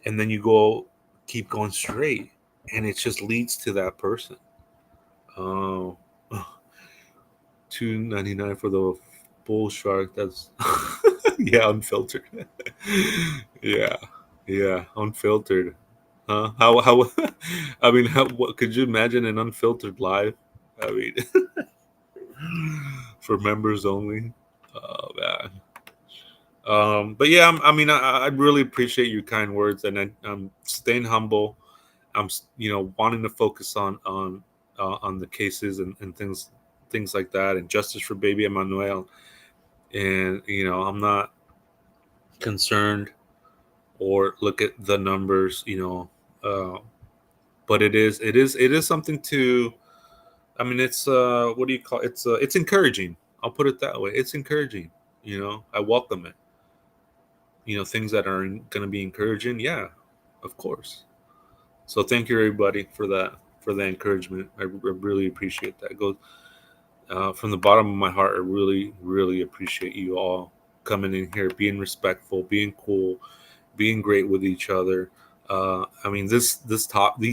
And then you keep going straight, and it just leads to that person. Oh, 2.99 for the bull shark. That's yeah, unfiltered. Yeah, yeah, unfiltered. Huh? How? I mean, what could you imagine an unfiltered live? I mean, for members only. Oh man. But yeah, I mean, I really appreciate your kind words, and I'm staying humble. I'm wanting to focus on the cases and things like that, and justice for baby Emmanuel. And I'm not concerned or look at the numbers, but it is something to. I mean, it's what do you call it's encouraging. I'll put it that way. It's encouraging. I welcome it. Things that are going to be encouraging. Yeah, of course. So thank you everybody for the encouragement. I really appreciate that. It goes from the bottom of my heart. I really really appreciate you all coming in here, being respectful, being cool, being great with each other. I mean, these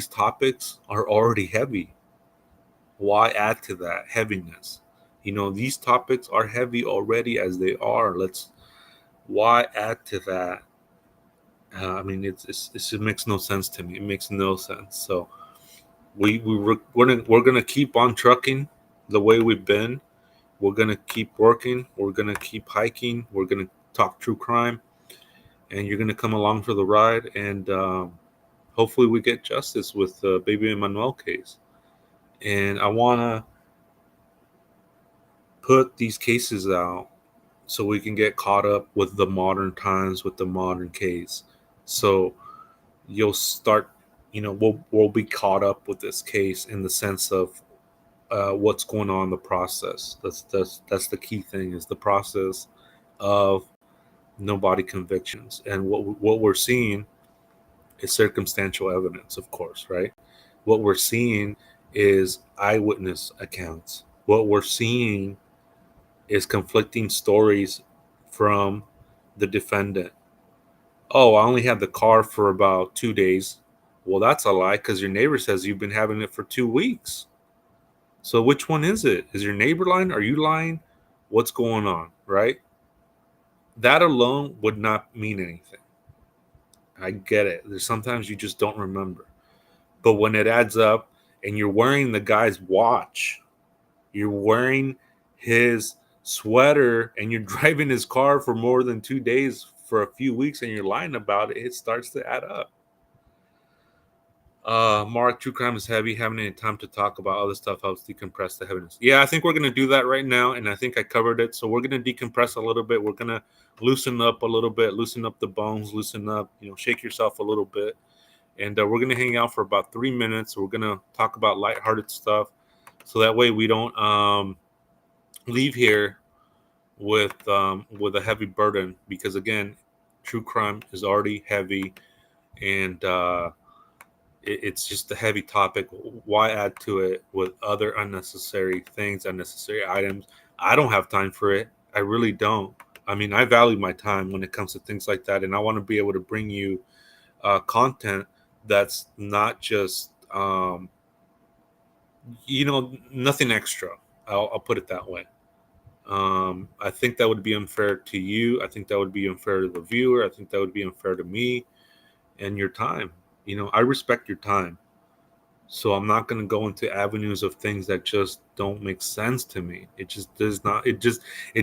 topics are already heavy. Why add to that heaviness? These topics are heavy already as they are. Why add to that? I mean, it makes no sense to me. It makes no sense. So we're gonna keep on trucking the way we've been. We're gonna keep working. We're gonna keep hiking. We're gonna talk true crime, and you're gonna come along for the ride. And hopefully, we get justice with the Baby Emmanuel case. And I wanna put these cases out so we can get caught up with the modern times, with the modern case. So you'll start, we'll be caught up with this case in the sense of what's going on in the process. That's the key thing, is the process of no body convictions. And what we're seeing is circumstantial evidence, of course, right? What we're seeing is eyewitness accounts. What we're seeing is conflicting stories from the defendant. Oh, I only had the car for about 2 days. Well, that's a lie, because your neighbor says you've been having it for 2 weeks. So which one is it? Is your neighbor lying? Are you lying? What's going on, right? That alone would not mean anything. I get it. There's sometimes you just don't remember. But when it adds up and you're wearing the guy's watch, you're wearing his sweater, and you're driving his car for more than 2 days for a few weeks, and you're lying about it, it starts to add up. Mark, true crime is heavy. Having any time to talk about other stuff helps decompress the heaviness. Yeah, I think we're gonna do that right now, and I think I covered it. So we're gonna decompress a little bit. We're gonna loosen up a little bit, loosen up the bones, loosen up, shake yourself a little bit, and we're gonna hang out for about 3 minutes. We're gonna talk about lighthearted stuff, so that way we don't leave here with a heavy burden. Because again, true crime is already heavy, and it's just a heavy topic. Why add to it with other unnecessary things, unnecessary items? I don't have time for it. I really don't. I mean, I value my time when it comes to things like that, and I want to be able to bring you content that's not just nothing extra. I'll put it that way. I think that would be unfair to you. I think that would be unfair to the viewer. I think that would be unfair to me and your time. I respect your time. So I'm not going to go into avenues of things that just don't make sense to me. It just does not. It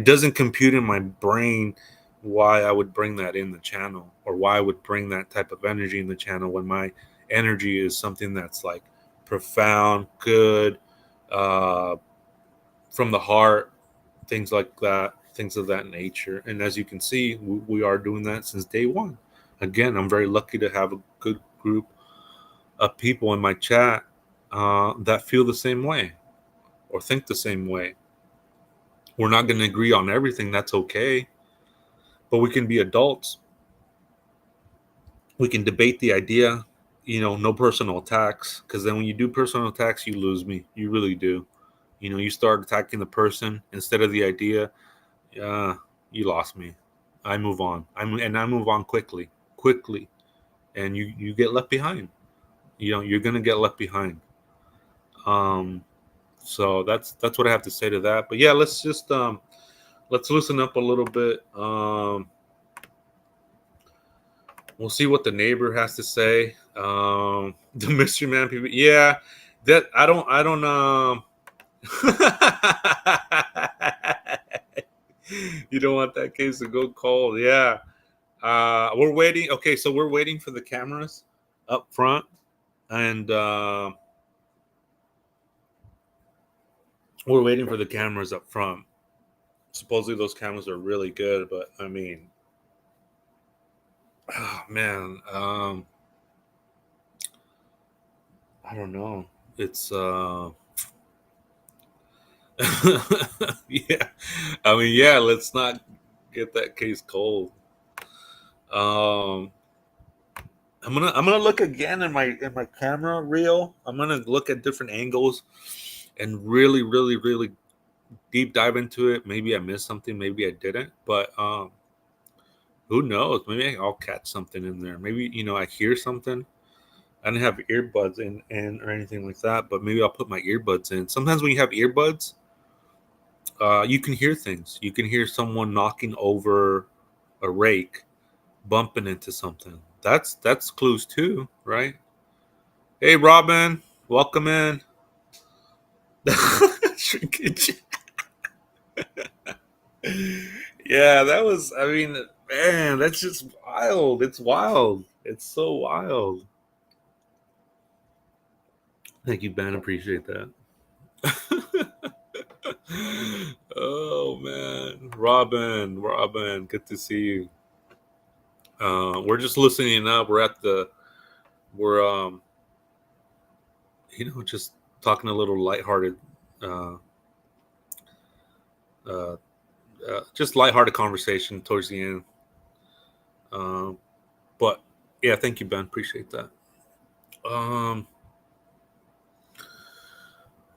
doesn't compute in my brain why I would bring that in the channel, or why I would bring that type of energy in the channel, when my energy is something that's like profound, good, uh, from the heart, things like that, things of that nature. And as you can see, we are doing that since day one. Again, I'm very lucky to have a good group of people in my chat that feel the same way or think the same way. We're not going to agree on everything. That's okay. But we can be adults. We can debate the idea, no personal attacks. Because then when you do personal attacks, you lose me. You really do. You start attacking the person instead of the idea. You lost me. I move on. I move on quickly. And you get left behind. You're going to get left behind. So that's what I have to say to that. But yeah, let's loosen up a little bit. We'll see what the neighbor has to say. The mystery man people, yeah, that I don't You don't want that case to go cold. Yeah. We're waiting. Okay, so we're waiting for the cameras up front, and we're waiting for the cameras up front. Supposedly those cameras are really good, but I mean, oh, man, I don't know. It's yeah. I mean, yeah, let's not get that case cold. Um I'm gonna look again in my camera reel. I'm gonna look at different angles and really, really, really deep dive into it. Maybe I missed something, maybe I didn't, but who knows? Maybe I'll catch something in there. Maybe, I hear something. I didn't have earbuds in or anything like that, but maybe I'll put my earbuds in. Sometimes when you have earbuds, you can hear things. You can hear someone knocking over a rake bumping into something. That's clues too, right? Hey, Robin, welcome in. Shrinkage. Yeah, that was. I mean, man, that's just wild. It's wild. It's so wild. Thank you, Ben. Appreciate that. Oh man, Robin, good to see you. We're just listening up. We're just talking a little lighthearted, uh, uh, just lighthearted conversation towards the end. But yeah, thank you, Ben. Appreciate that. Um,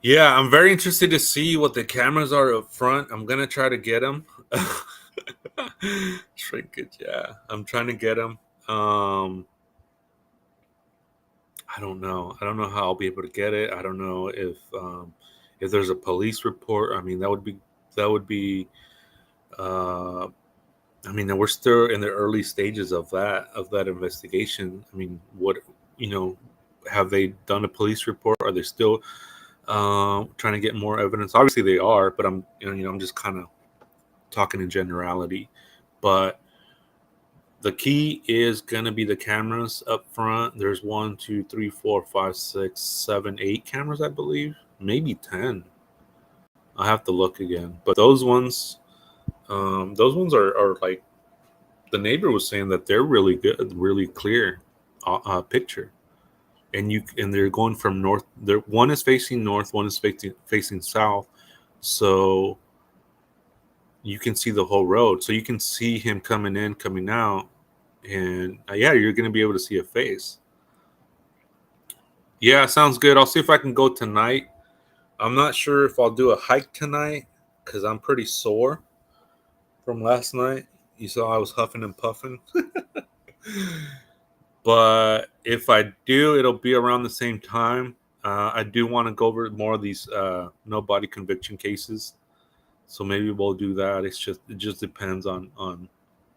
yeah, I'm very interested to see what the cameras are up front. I'm gonna try to get them. Shrinkage, yeah. I'm trying to get them. Um, I don't know. I don't know how I'll be able to get it. I don't know if there's a police report. I mean, that would be. Uh, I mean, we're still in the early stages of that investigation. I mean, what you know, have they done a police report? Are they still trying to get more evidence? Obviously, they are, but I'm just kind of talking in generality. But the key is gonna be the cameras up front. There's one, two, three, four, five, six, seven, 8 cameras, I believe, maybe 10. I have to look again, but those ones are like the neighbor was saying that they're really good, really clear picture, and they're going from north. There, one is facing north, one is facing south, so you can see the whole road. So you can see him coming in, coming out, and yeah, you're gonna be able to see a face. Yeah, sounds good. I'll see if I can go tonight. I'm not sure if I'll do a hike tonight because I'm pretty sore from last night. You saw I was huffing and puffing. But if I do, it'll be around the same time. I do want to go over more of these no body conviction cases, so maybe we'll do that. It just depends on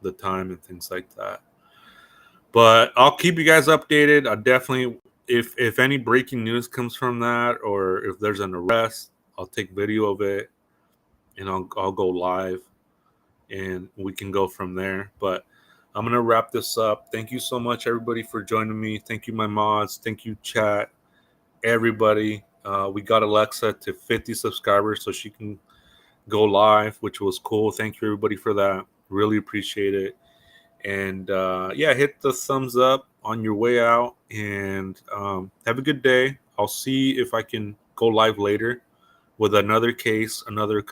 the time and things like that. But I'll keep you guys updated. I definitely, if any breaking news comes from that, or if there's an arrest, I'll take video of it and I'll go live, and we can go from there. But I'm gonna wrap this up. Thank you so much, everybody, for joining me. Thank you, my mods. Thank you, chat. Everybody. We got Alexa to 50 subscribers, so she can go live, which was cool. Thank you, everybody, for that. Really appreciate it. And yeah, hit the thumbs up on your way out, and have a good day. I'll see if I can go live later with another case, another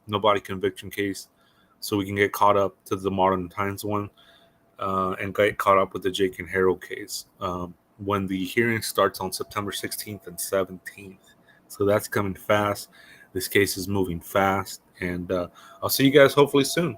nobody conviction case, so we can get caught up to the modern times one, and get caught up with the Jake and Harold case when the hearing starts on September 16th and 17th. So that's coming fast. This case is moving fast, and I'll see you guys hopefully soon.